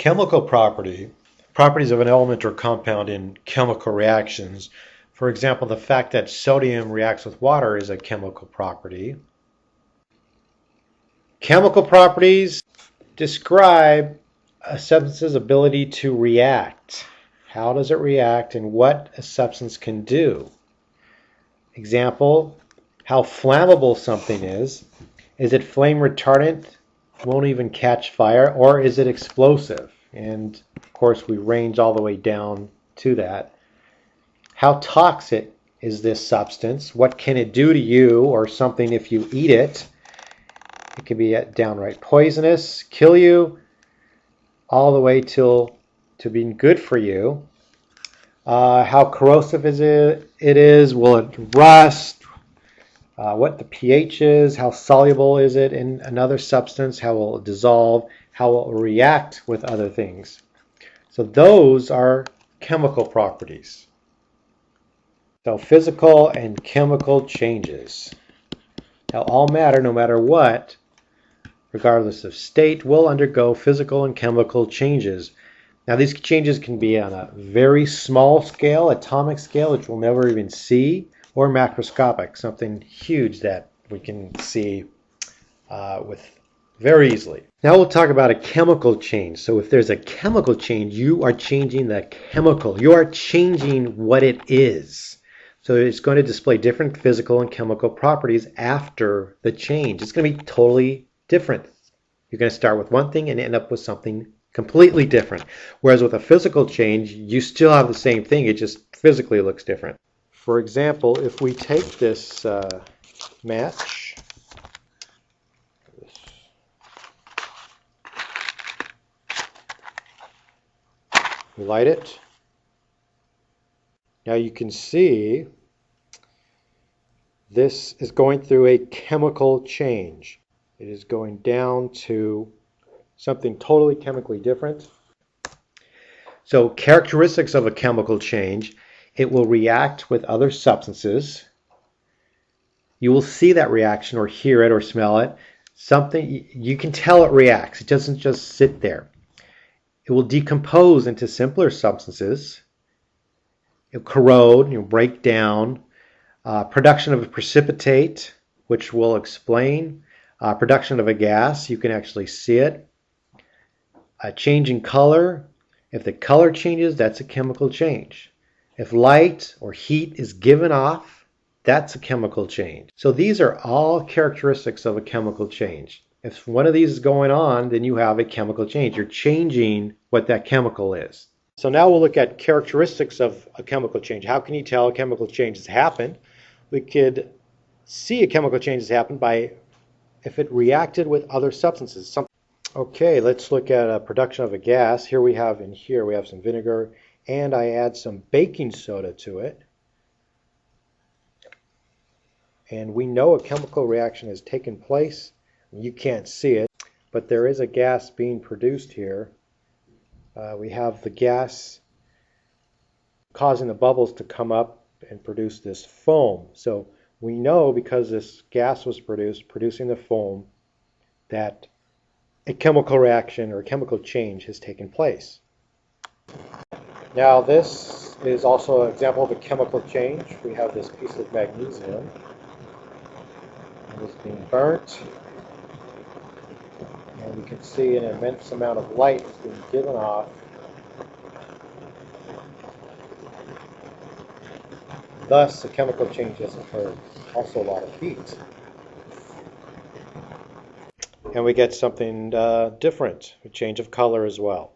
Chemical properties of an element or compound in chemical reactions. For example, the fact that sodium reacts with water is a chemical property. Chemical properties describe a substance's ability to react. How does it react and what a substance can do? Example, how flammable something is. Is it flame retardant? Won't even catch fire, or is it explosive? And of course we range all the way down to that. How toxic is this substance? What can it do to you or something if you eat it? It can be downright poisonous, kill you, all the way to being good for you. How corrosive is it? Will it rust? What the pH is, how soluble is it in another substance, how will it dissolve, how will it react with other things. So those are chemical properties. So physical and chemical changes. Now all matter, no matter what, regardless of state, will undergo physical and chemical changes. Now these changes can be on a very small scale, atomic scale, which we'll never even see, or macroscopic, something huge that we can see with very easily. Now we'll talk about a chemical change. So if there's a chemical change, you are changing the chemical. You are changing what it is. So it's going to display different physical and chemical properties after the change. It's going to be totally different. You're going to start with one thing and end up with something completely different. Whereas with a physical change, you still have the same thing. It just physically looks different. For example, if we take this match, we light it. Now you can see this is going through a chemical change. It is going down to something totally chemically different. So characteristics of a chemical change: it will react with other substances. You will see that reaction or hear it or smell it. Something you can tell it reacts. It doesn't just sit there. It will decompose into simpler substances. It will corrode, break down. Production of a precipitate, which we'll explain. Production of a gas, you can actually see it. A change in color. If the color changes, that's a chemical change. If light or heat is given off, that's a chemical change. So these are all characteristics of a chemical change. If one of these is going on, then you have a chemical change. You're changing what that chemical is. So now we'll look at characteristics of a chemical change. How can you tell a chemical change has happened? We could see a chemical change has happened by if it reacted with other substances. Okay, let's look at a production of a gas. Here we have some vinegar, and I add some baking soda to it. And we know a chemical reaction has taken place. You can't see it, but there is a gas being produced here. We have the gas causing the bubbles to come up and produce this foam. So we know, because this gas was producing the foam, that a chemical reaction or a chemical change has taken place. Now this is also an example of a chemical change. We have this piece of magnesium. It is being burnt, and you can see an immense amount of light is being given off. Thus, a chemical change has occurred. Also a lot of heat. And we get something different, a change of color as well.